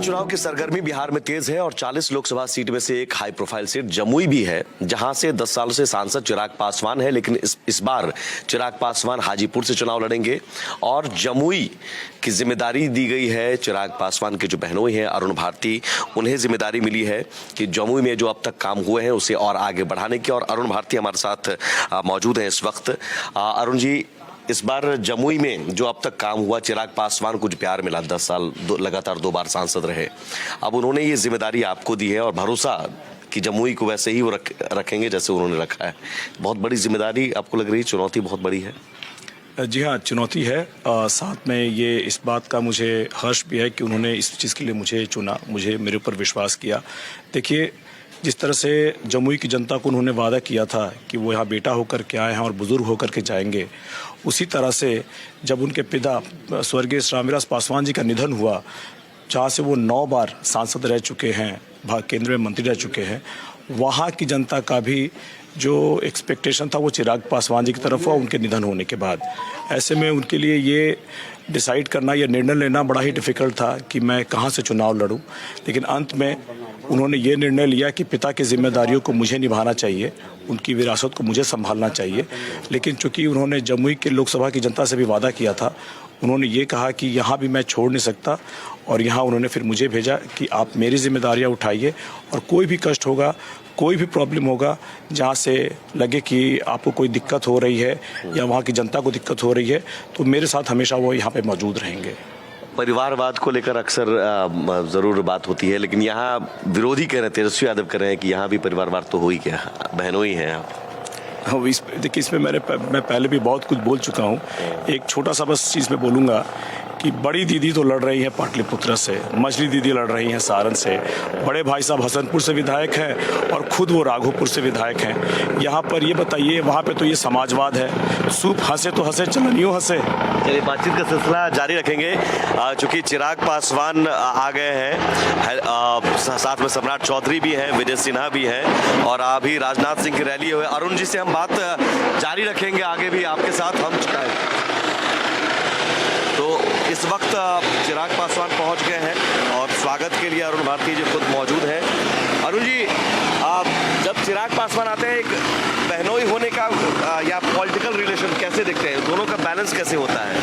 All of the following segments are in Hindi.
चुनाव की सरगर्मी बिहार में तेज है और 40 लोकसभा सीट में से एक हाई प्रोफाइल सीट जमुई भी है, जहां से 10 साल से सांसद चिराग पासवान है। लेकिन इस बार चिराग पासवान हाजीपुर से चुनाव लड़ेंगे और जमुई की जिम्मेदारी दी गई है चिराग पासवान के जो बहनोई हैं अरुण भारती, उन्हें जिम्मेदारी मिली है कि जमुई में जो अब तक काम हुए हैं उसे और आगे बढ़ाने की। और अरुण भारती हमारे साथ मौजूद हैं इस वक्त। अरुण जी, इस बार जमुई में जो अब तक काम हुआ, चिराग पासवान को जो प्यार मिला, 10 साल लगातार 2 बार सांसद रहे, अब उन्होंने ये जिम्मेदारी आपको दी है और भरोसा कि जमुई को वैसे ही वो रखेंगे जैसे उन्होंने रखा है। बहुत बड़ी जिम्मेदारी आपको लग रही है, चुनौती बहुत बड़ी है? जी हाँ, चुनौती है। साथ में ये इस बात का मुझे हर्ष भी है कि उन्होंने इस चीज़ के लिए मुझे चुना, मुझे मेरे ऊपर विश्वास किया। देखिए, जिस तरह से जमुई की जनता को उन्होंने वादा किया था कि वो यहाँ बेटा होकर के आए हैं और बुजुर्ग होकर के जाएंगे, उसी तरह से जब उनके पिता स्वर्गीय रामविलास पासवान जी का निधन हुआ, जहाँ से वो 9 बार सांसद रह चुके हैं, केंद्रीय मंत्री रह चुके हैं, वहाँ की जनता का भी जो एक्सपेक्टेशन था वो चिराग पासवान जी की तरफ हुआ उनके निधन होने के बाद। ऐसे में उनके लिए ये डिसाइड करना, ये निर्णय लेना बड़ा ही डिफ़िकल्ट था कि मैं कहाँ से चुनाव लड़ूं। लेकिन अंत में उन्होंने ये निर्णय लिया कि पिता की जिम्मेदारियों को मुझे निभाना चाहिए, उनकी विरासत को मुझे संभालना चाहिए। लेकिन चूंकि उन्होंने जमुई के लोकसभा की जनता से भी वादा किया था, उन्होंने ये कहा कि यहाँ भी मैं छोड़ नहीं सकता और यहाँ उन्होंने फिर मुझे भेजा कि आप मेरी जिम्मेदारियाँ उठाइए और कोई भी कष्ट होगा, कोई भी प्रॉब्लम होगा, जहाँ से लगे कि आपको कोई दिक्कत हो रही है या वहाँ की जनता को दिक्कत हो रही है, तो मेरे साथ हमेशा वो यहाँ पे मौजूद रहेंगे। परिवारवाद को लेकर अक्सर जरूर बात होती है, लेकिन यहाँ विरोधी कह रहे, तेजस्वी यादव कह रहे हैं कि यहाँ भी परिवारवाद तो हो ही क्या, बहनोई हैं आप। हाँ, देखिए, इसमें मैं पहले भी बहुत कुछ बोल चुका हूँ। एक छोटा सा बस चीज़ में बोलूँगा कि बड़ी दीदी तो लड़ रही हैं पाटलिपुत्र से, मछली दीदी लड़ रही हैं सारण से, बड़े भाई साहब हसनपुर से विधायक हैं और खुद वो राघोपुर से विधायक हैं। यहाँ पर ये बताइए, वहाँ पे तो ये समाजवाद है, सूप हंसे तो हंसे, चलनियों हंसे। चलिए, बातचीत का सिलसिला जारी रखेंगे। चूंकि चिराग पासवान आ गए हैं, साथ में सम्राट चौधरी भी हैं, विजय सिन्हा भी हैं और अभी राजनाथ सिंह की रैली हुई। अरुण जी से हम बात जारी रखेंगे आगे भी आपके साथ। हम तो इस वक्त चिराग पासवान पहुंच गए हैं और स्वागत के लिए अरुण भारती जी खुद मौजूद हैं। अरुण जी, जब चिराग पासवान आते हैं, एक बहनोई होने का या पॉलिटिकल रिलेशन कैसे दिखते हैं, दोनों का बैलेंस कैसे होता है?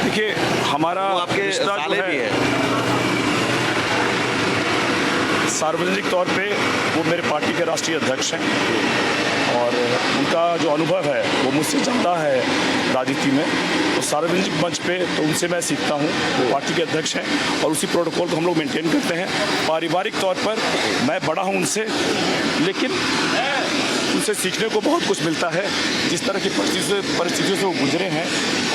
देखिए, हमारा आपके साले भी है, सार्वजनिक तौर पे वो मेरे पार्टी के राष्ट्रीय अध्यक्ष हैं और उनका जो अनुभव है वो मुझसे ज़्यादा है राजनीति में। तो सार्वजनिक मंच पे तो उनसे मैं सीखता हूँ, वो पार्टी के अध्यक्ष हैं और उसी प्रोटोकॉल को हम लोग मेंटेन करते हैं। पारिवारिक तौर पर मैं बड़ा हूँ उनसे, लेकिन उनसे सीखने को बहुत कुछ मिलता है। जिस तरह की परिस्थितियों से वो गुजरे हैं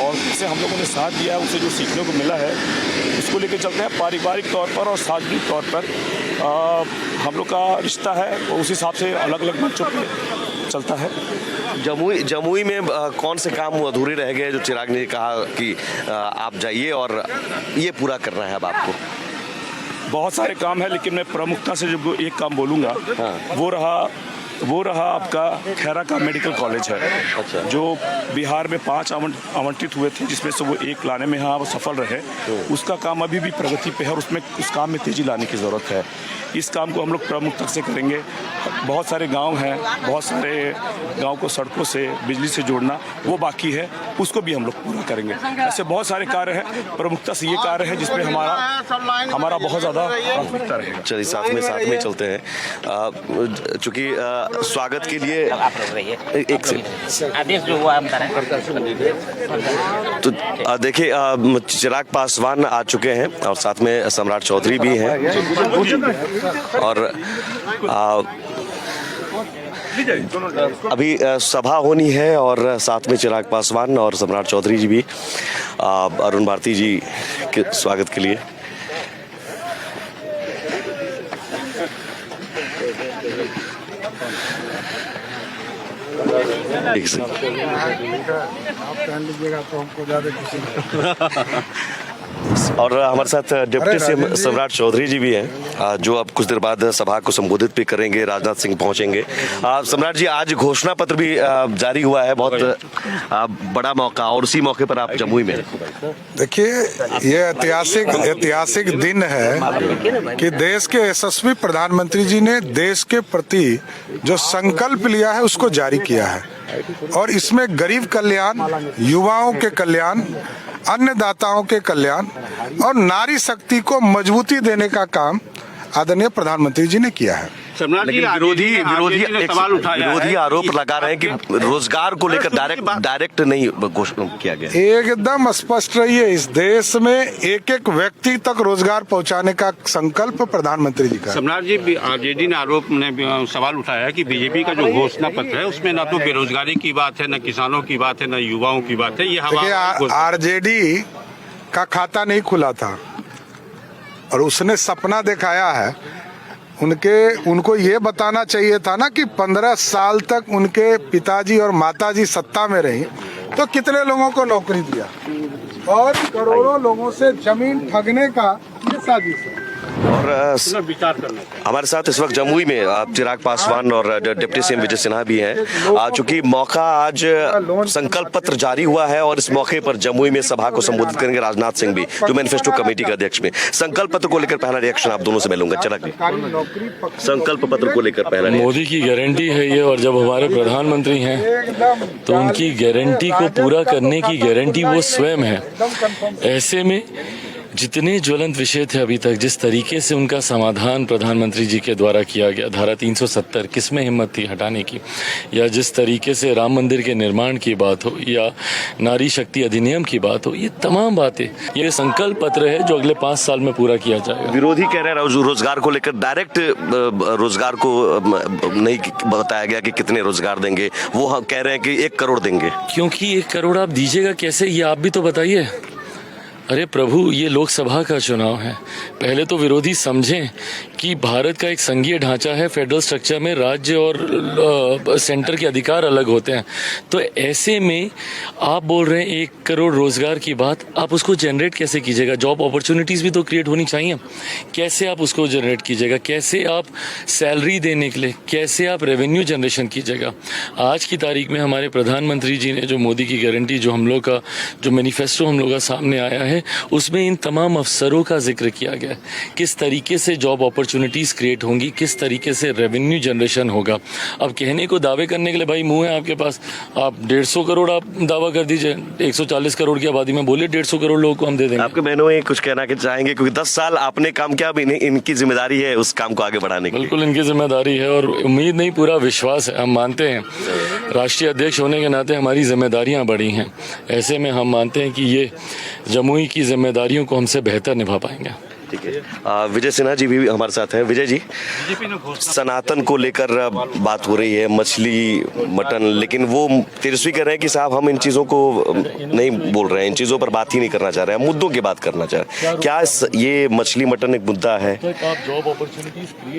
और उससे हम लोगों ने साथ दिया है, उससे जो सीखने को मिला है उसको लेकर चलते हैं। पारिवारिक तौर पर और सार्वजनिक तौर पर हम लोग का रिश्ता है और उस हिसाब से अलग अलग मंचों पर चलता है। जमुई में कौन से काम अधूरे रह गए जो चिराग ने कहा कि आप जाइए और ये पूरा करना है अब आपको? बहुत सारे काम है, लेकिन मैं प्रमुखता से जो एक काम बोलूँगा, वो रहा आपका खैरा का मेडिकल कॉलेज है। अच्छा। जो बिहार में 5 आवंटित हुए थे, जिसमें से वो 1 लाने में यहाँ सफल रहे। उसका काम अभी भी प्रगति पे है और उसमें उस काम में तेजी लाने की ज़रूरत है। इस काम को हम लोग प्रमुखता से करेंगे। बहुत सारे गांव हैं, बहुत सारे गांव को सड़कों से, बिजली से जोड़ना वो बाकी है, उसको भी हम लोग पूरा करेंगे। ऐसे बहुत सारे कार्य हैं, प्रमुखता से ये कार्य है जिसमें हमारा बहुत ज़्यादा प्राथमिकता रहेगा। चलिए, साथ में चलते हैं। चूँकि स्वागत के लिए एक से आदेश जो हुआ हम तो देखिए, चिराग पासवान आ चुके हैं और साथ में सम्राट चौधरी भी हैं और अभी सभा होनी है और साथ में चिराग पासवान और सम्राट चौधरी जी भी अरुण भारती जी के स्वागत के लिए। आप पहन लीजिएगा तो हमको ज़्यादा खुशी और हमारे साथ डिप्टी सीएम सम्राट चौधरी जी भी हैं, जो अब कुछ देर बाद सभा को संबोधित भी करेंगे। राजनाथ सिंह पहुंचेंगे। सम्राट जी, आज घोषणा पत्र भी जारी हुआ है, बहुत बड़ा मौका, और उसी मौके पर आप जमुई में। देखिए, ये ऐतिहासिक दिन है कि देश के यशस्वी प्रधानमंत्री जी ने देश के प्रति जो संकल्प लिया है उसको जारी किया है, और इसमें गरीब कल्याण, युवाओं के कल्याण, अन्नदाताओं के कल्याण और नारी शक्ति को मजबूती देने का काम आदरणीय प्रधानमंत्री जी ने किया है। लेकिन विरोधी आरोप लगा रहे हैं कि रोजगार को लेकर डायरेक्ट नहीं घोषणा किया गया। एकदम स्पष्ट रही है, इस देश में एक एक व्यक्ति तक रोजगार पहुंचाने का संकल्प प्रधानमंत्री जी का। सम्राट जी, आरजेडी ने सवाल उठाया है कि बीजेपी का जो घोषणा पत्र है उसमें न तो बेरोजगारी की बात है, न किसानों की बात है, न युवाओं की बात है। ये आरजेडी का खाता नहीं खुला था और उसने सपना दिखाया है। उनको ये बताना चाहिए था ना कि 15 साल तक उनके पिताजी और माताजी सत्ता में रही तो कितने लोगों को नौकरी दिया, और करोड़ों लोगों से जमीन ठगने का ये साजिश है। और विचार करना हमारे साथ इस वक्त जमुई में चिराग पासवान और डिप्टी सीएम विजय सिन्हा भी हैं। चूंकि मौका आज संकल्प पत्र जारी हुआ है और इस मौके पर जमुई में सभा को संबोधित करेंगे राजनाथ सिंह भी, जो मैनिफेस्टो कमेटी के अध्यक्ष में। संकल्प पत्र को लेकर पहला रिएक्शन आप दोनों से मैं लूंगा। चला संकल्प पत्र को लेकर पहला मोदी की गारंटी है ये, और जब हमारे प्रधानमंत्री हैं तो उनकी गारंटी को पूरा करने की गारंटी वो स्वयं है। ऐसे में जितने ज्वलंत विषय थे अभी तक, जिस तरीके से उनका समाधान प्रधानमंत्री जी के द्वारा किया गया, धारा 370 किसमें हिम्मत थी हटाने की, या जिस तरीके से राम मंदिर के निर्माण की बात हो या नारी शक्ति अधिनियम की बात हो, ये तमाम बातें, ये संकल्प पत्र है जो अगले 5 साल में पूरा किया जाएगा। विरोधी कह रहे हैं रोजगार को लेकर डायरेक्ट रोजगार को नहीं बताया गया कि कितने रोजगार देंगे, वो कह रहे हैं कि 1 करोड़ देंगे। क्योंकि 1 करोड़ आप दीजिएगा कैसे, ये आप भी तो बताइए। अरे प्रभु, ये लोकसभा का चुनाव है। पहले तो विरोधी समझें कि भारत का एक संघीय ढांचा है, फेडरल स्ट्रक्चर में राज्य और सेंटर के अधिकार अलग होते हैं। तो ऐसे में आप बोल रहे हैं 1 करोड़ रोजगार की बात, आप उसको जनरेट कैसे कीजिएगा? जॉब अपॉर्चुनिटीज़ भी तो क्रिएट होनी चाहिए। कैसे आप उसको जनरेट कीजिएगा? कैसे आप सैलरी देने के लिए, कैसे आप रेवेन्यू जनरेशन कीजिएगा? आज की तारीख में हमारे प्रधानमंत्री जी ने जो मोदी की गारंटी, जो हम लोग का जो मैनिफेस्टो हम लोग का सामने आया है, उसमें इन तमाम अफसरों का जिक्र किया गया। किस तरीके से जॉब अपॉर्चुनिटीज़ क्रिएट होंगी, किस तरीके से रेवेन्यू जनरेशन होगा। अब कहने को, दावे करने के लिए भाई मुंह है आपके पास, आप 150 करोड़ आप दावा कर दीजिए। 140 करोड़ की आबादी में बोले 150 करोड़ लोगों को हम दे देंगे। आपके बहनों ये कुछ कहना चाहेंगे, क्योंकि 10 साल आपने काम किया, अब इनकी जिम्मेदारी है उस काम को आगे बढ़ाने की। बिल्कुल इनकी जिम्मेदारी है, और उम्मीद नहीं, पूरा विश्वास है। हम मानते हैं राष्ट्रीय अध्यक्ष होने के नाते हमारी जिम्मेदारियां बढ़ी हैं। ऐसे में हम मानते हैं कि ये जमुई की जिम्मेदारियों को हमसे बेहतर निभा पाएंगे। ठीक है। विजय सिन्हा जी भी हमारे साथ हैं। विजय जी, सनातन को लेकर बात हो रही है, मछली, मटन, लेकिन वो तेजस्वी कह रहे हैं कि साहब हम इन चीज़ों को नहीं बोल रहे हैं, इन चीज़ों पर बात ही नहीं करना चाह रहे हैं, मुद्दों की बात करना चाह रहे हैं। क्या ये मछली मटन एक मुद्दा है?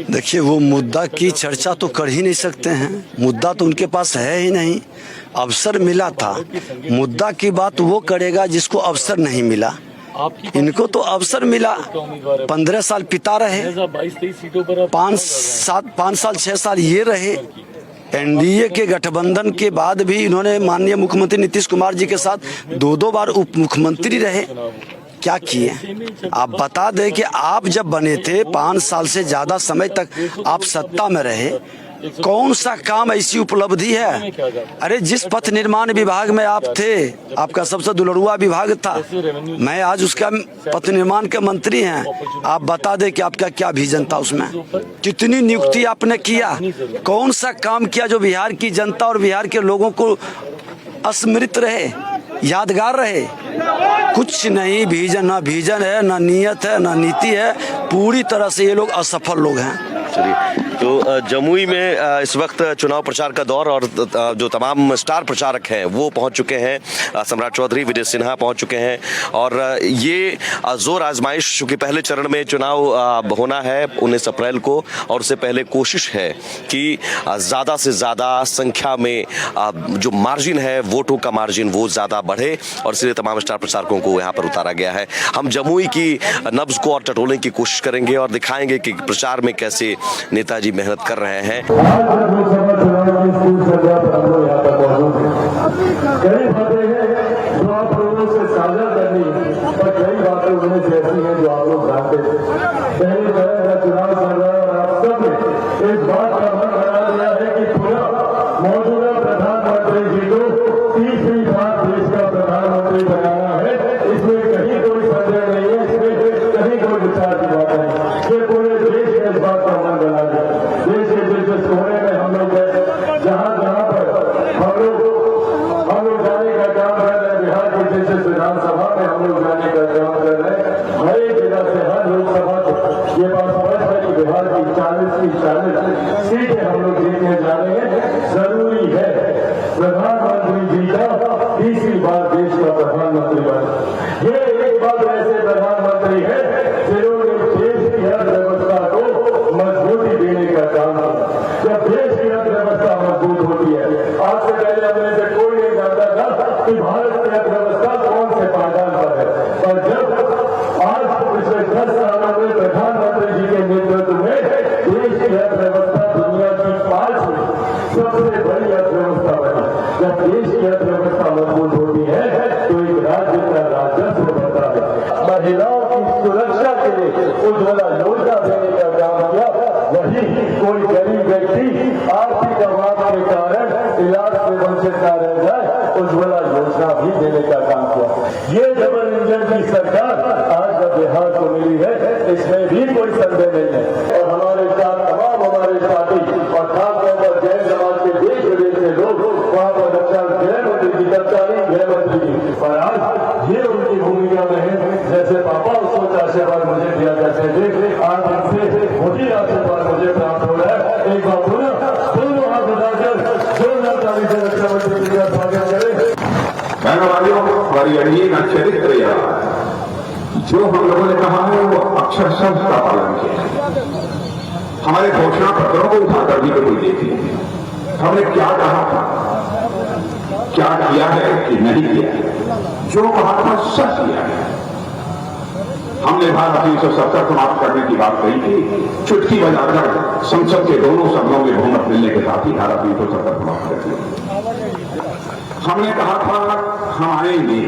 देखिए, वो मुद्दा की चर्चा तो कर ही नहीं सकते हैं, मुद्दा तो उनके पास है ही नहीं। अवसर मिला था, मुद्दा की बात वो करेगा जिसको अवसर नहीं मिला। इनको तो अवसर मिला, 15 साल पिता रहे, 5 साल 6 साल ये रहे। एनडीए के गठबंधन के बाद भी इन्होंने माननीय मुख्यमंत्री नीतीश कुमार जी के साथ 2 बार उप मुख्यमंत्री रहे। क्या किए? आप बता दें कि आप जब बने थे 5 साल से ज़्यादा समय तक आप सत्ता में रहे, कौन सा काम ऐसी उपलब्धि है? अरे जिस पथ निर्माण विभाग में आप थे, आपका सबसे दुलड़ुआ विभाग था, मैं आज उसका पथ निर्माण के मंत्री हैं। आप बता दें कि आपका क्या विजन था उसमें, कितनी नियुक्ति आपने किया, कौन सा काम किया जो बिहार की जनता और बिहार के लोगों को स्मृत रहे, यादगार रहे? कुछ नहीं। विजन है, ना नीयत है, ना नीति है। पूरी तरह से ये लोग असफल लोग हैं। चलिए, तो जमुई में इस वक्त चुनाव प्रचार का दौर और जो तमाम स्टार प्रचारक हैं वो पहुंच चुके हैं। सम्राट चौधरी, विजय सिन्हा पहुंच चुके हैं और ये जोर आजमाइश, चूंकि पहले चरण में चुनाव होना है 19 अप्रैल को और उससे पहले कोशिश है कि ज़्यादा से ज़्यादा संख्या में जो मार्जिन है, वोटों का मार्जिन वो ज़्यादा बढ़े और इसलिए तमाम स्टार प्रचारकों को यहाँ पर उतारा गया है। हम जमुई की नब्ज को और टटोलने की कोशिश करेंगे और दिखाएंगे कि प्रचार में कैसे नेताजी मेहनत कर रहे हैं। कई बातें हैं जो आप लोगों से साझा करनी है और कई बातें उन्हें ऐसी हैं जो आप लोग जानते हैं। पहले तरह का चुनाव चल रहा है और आप सब ने इस बात का मन बना दिया है कि पूरा मौजूदा प्रधानमंत्री जी को तीसरी बार देश का प्रधानमंत्री बनाना है। इसमें कहीं कोई संदेह नहीं है, इसमें कहीं कोई विचार की बात नहीं। ये पूरे देश ने इस बात का मन बना दिया। देश के जिस कोने में हम लोग जहाँ जहाँ पर हम लोग जाने का काम कर रहे हैं, बिहार की जिस विधानसभा में हम लोग जाने का काम कर रहे हैं, हर एक जिला से हर लोकसभा को ये बात स्पष्ट है कि बिहार की 40 की 40 सीटें हम लोग जीतने जा रहे हैं। जरूरी है प्रधानमंत्री जी का तीसरी बार देश का प्रधानमंत्री बने। ये एक बात ऐसे प्रधानमंत्री है जिन्होंने देश की अर्थव्यवस्था को मजबूती देने का काम किया। जब देश की अर्थव्यवस्था मजबूत होती है, आज से पहले अपने से कोई नहीं जानता था कि भारत की अर्थव्यवस्था कौन से पायदान पर है, और जब आज पिछले 10 सालों में प्रधानमंत्री जी के नेतृत्व में देश की अर्थव्यवस्था दुनिया की 5वीं सबसे बड़ी अर्थव्यवस्था बनी। जब देश की अर्थव्यवस्था मजबूत होती है तो एक राज्य का राजस्व बढ़ता है। महिलाओं की सुरक्षा के लिए उज्ज्वला योजना देने का काम किया। वही कोई गरीब व्यक्ति आर्थिक अभाव के कारण इलाज से वंचित न रह जाए, उज्ज्वला योजना भी देने का काम किया। ये डबल इंजन की सरकार आज जब बिहार को मिली है, इसमें भी कोई संदेह नहीं है। और हमारे साथ तमाम हमारे साथी और खासतौर पर जैन समाज के देश विदेश से लोग वहाँ पर गृह मंत्री जी, तत्कालीन गृह मंत्री जी, और आज ये उनकी भूमिका में है। जैसे पापा उसको आशीर्वाद मुझे दिया करते थे, आज उनसे वही आशीर्वाद मुझे प्राप्त हो रहा है। एक बार पुनः दोनों हाथ उठाकर जोरदार ताली से रक्षा मंत्री जी का स्वागत करें। हमारी चरित्र या जो हम लोगों ने कहा है वो अक्षर शब्द का पालन किया है। हमारे घोषणा पत्रों को उठाकर भी कोई देखिए हमने क्या कहा था, क्या किया है कि नहीं किया है। जो कहा था सच किया है। हमने धारा 370 समाप्त करने की बात कही थी, चुटकी बजाकर संसद के दोनों सदनों में बहुमत मिलने के साथ ही धारा 370 समाप्त कर दी। हमने कहा था हम आएंगे,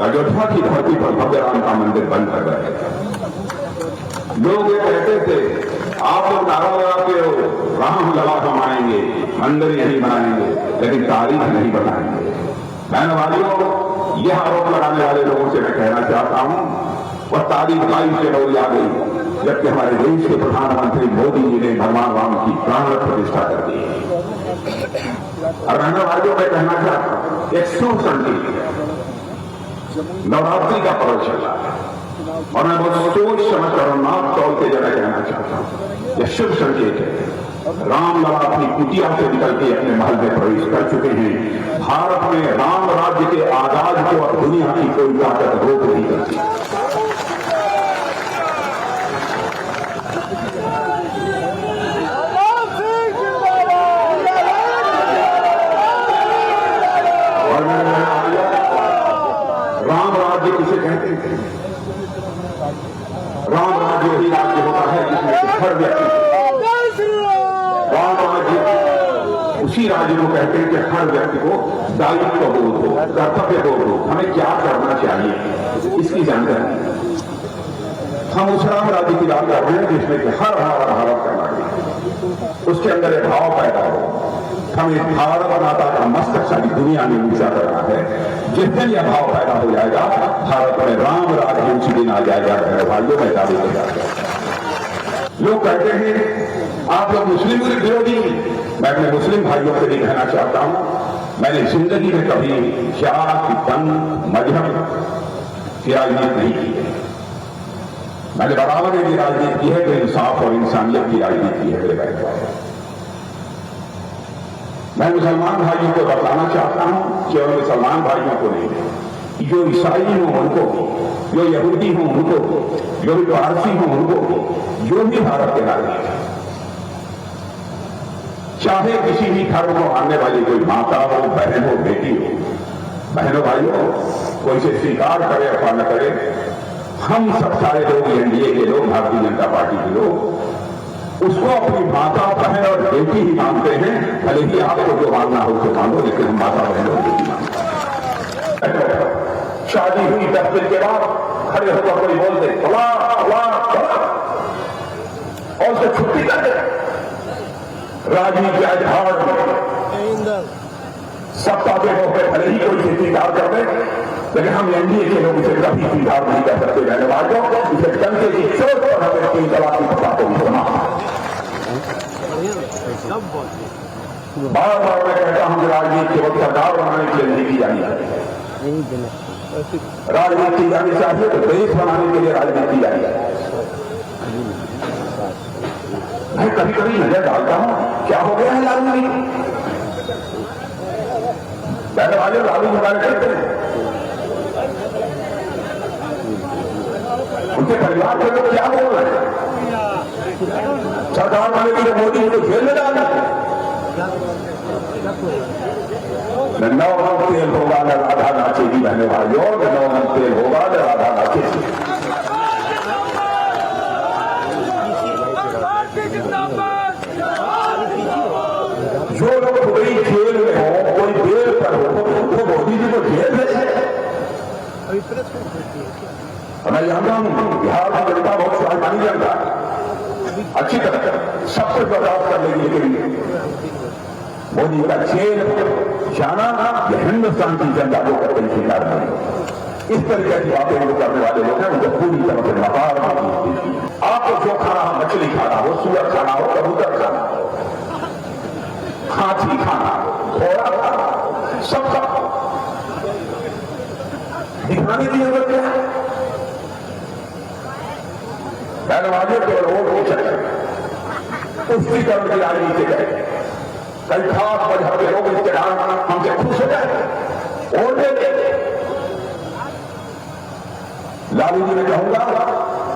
अयोध्या की धरती पर भव्य राम का मंदिर बंद कर रहे थे। लोग ये कहते थे आप लोग नारा लगाते हो राम लला हम आएंगे, मंदिर यही बनाएंगे, लेकिन तारीख नहीं बनाएंगे। बहन भाइयों, यह आरोप लगाने वाले लोगों से मैं कहना चाहता हूं वह तारीख 22 जनवरी आ गई जबकि हमारे देश के प्रधानमंत्री मोदी जी ने भगवान राम की प्राण प्रतिष्ठा कर दी। और बहन भाइयों मैं कहना चाहता हूं एक शुभ संकेत नवरात्रि का पर्व चल रहा है और मैं बहुत सोच समझ कर नाप तौल के जगह कहना चाहता हूं यह शुभ संकेत है। राम लला अपनी कुटिया से निकल के अपने महल में प्रवेश कर चुके हैं। भारत में राम राज्य के आगाज को अब दुनिया की कोई ताकत रोक नहीं करती। राम राज्य किसे कहते हैं? राम राज्य वही राज्य होता है जिसमें हर व्यक्ति, राम राज्य उसी राज्य को कहते हैं कि हर व्यक्ति को दायित्व बोध हो, कर्तव्य बोध हो, हमें क्या करना चाहिए इसकी जानकारी। हम उस राम राज्य की बात कर रहे हैं जिसमें कि हर भारत का नागरिक उसके अंदर एक भाव पैदा हो। हमें भारत माता का मस्तक सारी दुनिया में ऊंचा करना है। जिस दिन यह भाव पैदा हो जाएगा भारत में राम राज्य उसी दिन आ जाएगा। भाइयों में दावे के जाते लोग कहते हैं आप लोग मुस्लिम विरोधी। मैं अपने मुस्लिम भाइयों से भी कहना चाहता हूं मैंने जिंदगी में कभी जात, पंथ, मजहब की राजनीति नहीं की है। मैंने बराबर की राजनीति की है तो इंसाफ और इंसानियत की राजनीति है मेरे भाई। मैं मुसलमान भाइयों को बताना चाहता हूं, केवल मुसलमान भाइयों को नहीं, जो ईसाई हों उनको, जो यहूदी हों उनको, जो भी पारसी हों उनको, जो भी भारत के नागरिक हैं, चाहे किसी भी धर्म को मानने वाली कोई माता हो, बहन हो, बेटी हो, बहनों भाइयों, कोई इसे स्वीकार करे अथवा न करे, हम सब सारे लोग, एनडीए के लोग, भारतीय जनता पार्टी के लोग उसको अपनी माता, बहन और बेटी ही मानते हैं। भले ही आपको जो मानना हो उसे मानो, लेकिन हम माता, बहन और बेटी मानते हैं। शादी हुई 10 दिन के बाद खड़े होकर कोई बोल दे तलाक तलाक तलाक और उसे छुट्टी कर दे, राजनीति के आधार में सत्ता के मोह पे भले ही कोई स्वीकार कर दे, लेकिन हम एनडीए के लोग इसे कभी स्वीकार नहीं कर सकते। धन्यवाद। इसे डंके की चोट पर हमें 3 तलाक की प्रथा को भी होना। बार बार मैं कहता हूं कि राजनीति केवल सरकार बनाने के लिए नहीं की जानी चाहिए, राजनीति जानी चाहिए तो देश बनाने के लिए राजनीति जानी चाहिए। मैं कभी कभी नजर डालता हूं क्या हो गया है लालू जी, पहले वाले लालू हमारे कहते हैं, उनके परिवार के लोग क्या बोल रहे हैं, सरकार वाले के लिए मोदी को जेल में डालना, न 9 मन तेल होगा न राधा नाचेगी, बहने भाइयों, न 9 मन तेल होगा न राधा नाचेगी। जो लोग कोई खेल में हो, कोई बेल पर हो, वो मोदी जी को जेल भेजे। मैं जानता हूं बिहार की जनता बहुत स्वाभिमानी जनता, अच्छी तरह सब कुछ बर्दाश्त कर लेगी, लेकिन मोदी का जेल जाना यह हिंदुस्तान की जनता को कभी स्वीकार नहीं। इस तरीके की बातें जो करने वाले लोग हैं उनको पूरी तरह से नकार। आपको जो खाना हो, मछली खाना हो, सूअर खाना हो, कबूतर खाना हो, हाथी खाना हो, घोड़ा खाना हो, सब दिखाने की जरूरत क्या है? धन्यवाद। केवल वोट हो सके पुष्टिकरण की राजनीति करें, कई खास मजहब के लोग इसके नाम हमसे खुश हो जाए, वोट दे। लालू जी ने कहूंगा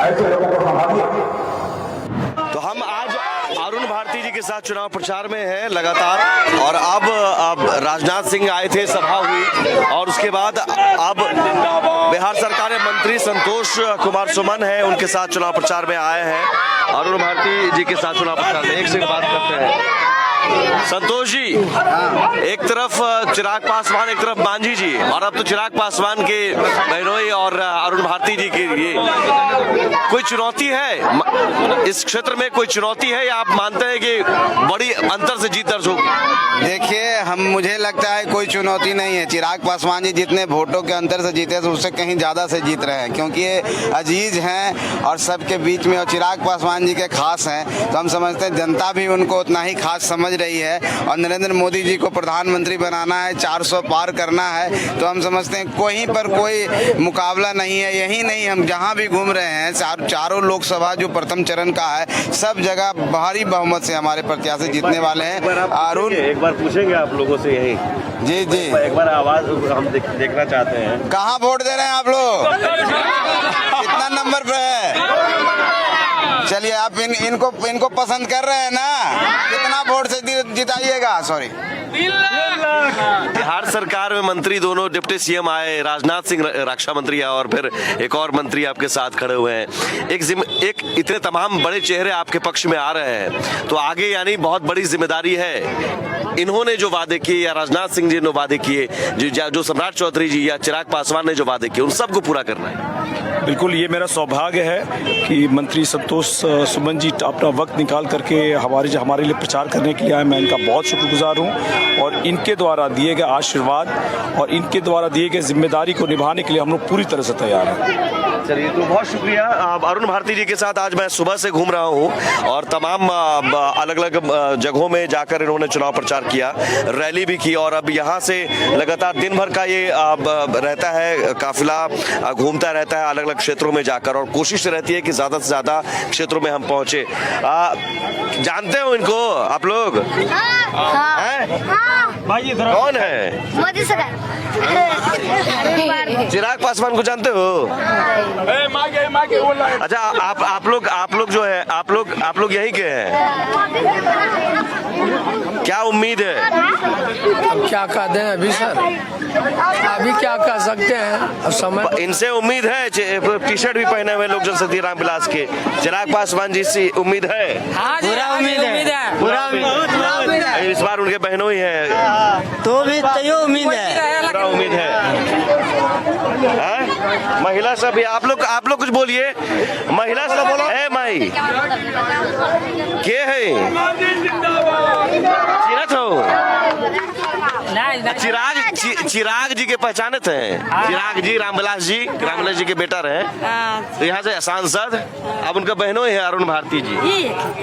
ऐसे लोगों को संभालिए। तो हम आज अरुण भारती जी के साथ चुनाव प्रचार में हैं लगातार, और अब राजनाथ सिंह आए थे, सभा हुई, और उसके बाद अब बिहार सरकार के मंत्री संतोष कुमार सुमन है, उनके साथ चुनाव प्रचार में आए हैं। अरुण भारती जी के साथ चुनाव प्रचार में एक से बात करते हैं। संतोष जी, एक तरफ चिराग पासवान, एक तरफ मांझी जी, और अब तो चिराग पासवान के बहनोई और अरुण भारती जी के लिए कोई चुनौती है इस क्षेत्र में? कोई चुनौती है या आप मानते हैं कि बड़ी अंतर से जीत दर्ज होगी? देखिए, मुझे लगता है कोई चुनौती नहीं है। चिराग पासवान जी जितने वोटों के अंतर से जीते थे उससे कहीं ज्यादा से जीत रहे हैं, क्योंकि ये अजीज हैं और सबके बीच में, और चिराग पासवान जी के खास हैं, तो हम समझते हैं जनता भी उनको उतना ही खास समझ रही है। और नरेंद्र मोदी जी को प्रधानमंत्री बनाना है, 400 पार करना है, तो हम समझते हैं कहीं पर कोई मुकाबला नहीं है। यही नहीं, हम जहां भी घूम रहे हैं, चारों लोकसभा जो प्रथम चरण का है, सब जगह भारी बहुमत से हमारे प्रत्याशी जीतने वाले हैं। अरुण, एक बार पूछेंगे आप लोगों से यही। जी जी, एक बार आवाज हम देखना चाहते हैं। कहाँ वोट दे रहे हैं आप लोग? कितना नंबर पे है? चलिए, आप इनको पसंद कर रहे हैं ना? कितना वोट से जिताइएगा? सॉरी, बिहार सरकार में मंत्री दोनों डिप्टी सीएम आए, राजनाथ सिंह रक्षा मंत्री आए, और फिर एक और मंत्री आपके साथ खड़े हुए हैं। एक इतने तमाम बड़े चेहरे आपके पक्ष में आ रहे हैं, तो आगे यानी बहुत बड़ी जिम्मेदारी है। इन्होंने जो वादे किए, या राजनाथ सिंह जी ने वादे किए, जो सम्राट चौधरी जी या चिराग पासवान ने जो वादे किए, उन सबको पूरा करना है। बिल्कुल, ये मेरा सौभाग्य है कि मंत्री संतोष सुमन जी अपना वक्त निकाल करके हमारे लिए प्रचार करने के लिए आए। मैं इनका बहुत शुक्रगुजार हूँ, और इनके द्वारा दिए गए आशीर्वाद और इनके द्वारा दिए गए जिम्मेदारी को निभाने के लिए हम लोग पूरी तरह से तैयार हैं। चलिए तो बहुत शुक्रिया। अरुण भारती जी के साथ आज मैं सुबह से घूम रहा हूँ और तमाम अलग अलग जगहों में जाकर इन्होंने चुनाव प्रचार किया, रैली भी की और अब यहाँ से लगातार दिन भर का ये रहता है काफिला, घूमता रहता है अलग अलग क्षेत्रों में जाकर और कोशिश रहती है कि ज्यादा से ज्यादा क्षेत्रों में हम पहुंचे। जानते हो इनको आप लोग? कौन है? मोदी सरकार। चिराग पासवान को जानते हो? अच्छा, आप लोग जो है आप लोग यहीं के हैं, क्या उम्मीद है? अब क्या कह दें अभी सर, अभी क्या कह सकते हैं, अब समय इनसे उम्मीद है। टी शर्ट भी पहने हुए लोक जनशक्ति रामविलास के, चिराग पासवान जी से उम्मीद है? पूरा उम्मीद है, पूरा उम्मीद है। इस बार उनके बहनों ही है तो भी तैयो उम्मीद है, पूरा उम्मीद है। महिला सब आप लोग कुछ बोलिए, महिला सब बोलो है माई के है चिरत हो चिराग जी के पहचानत हैं? चिराग जी रामविलास जी के बेटा रहे, तो यहाँ से सांसद, अब उनका बहनों है अरुण भारती जी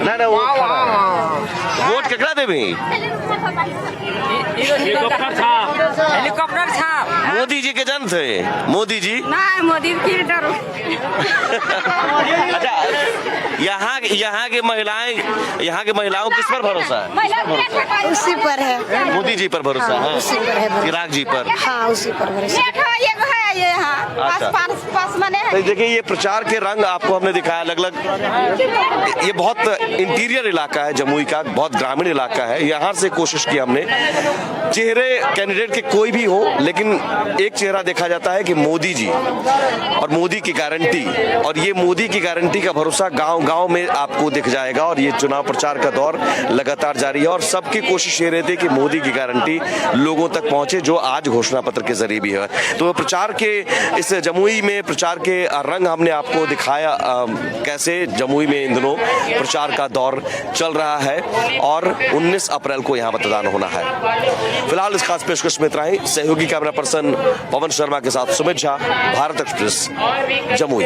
ना वोट केकरा देबी? हेलीकॉप्टर था, मोदी जी के जन थे, मोदी जी मोदी की डर। अच्छा, यहाँ के महिलाओं किस पर भरोसा है? उसी पर है, मोदी जी पर भरोसा है, उसी पर है, चिराग जी पर। हाँ उसी पर भरोसा। ये यहाँ अच्छा। पास मने तो देखिए ये प्रचार के रंग आपको हमने दिखाया अलग अलग। ये बहुत इंटीरियर इलाका है जमुई का, बहुत ग्रामीण इलाका है। यहाँ से कोशिश की हमने, चेहरे कैंडिडेट के कोई भी हो लेकिन एक चेहरा देखा जाता है कि मोदी जी और मोदी की गारंटी, और ये मोदी की गारंटी का भरोसा गांव-गांव में आपको दिख जाएगा। और ये चुनाव प्रचार का दौर लगातार जारी है और सबकी कोशिश ये रहती है कि मोदी की गारंटी लोगों तक पहुंचे, जो आज घोषणा पत्र के जरिए भी है। तो प्रचार के इस जमुई में प्रचार के रंग हमने आपको दिखाया, कैसे जमुई में इन दिनों प्रचार का दौर चल रहा है और 19 अप्रैल को यहाँ मतदान होना है। फिलहाल इस खास पेशकश में इतना ही। सहयोगी कैमरा पर्सन पवन शर्मा के साथ सुमित झा, भारत एक्सप्रेस, जमुई।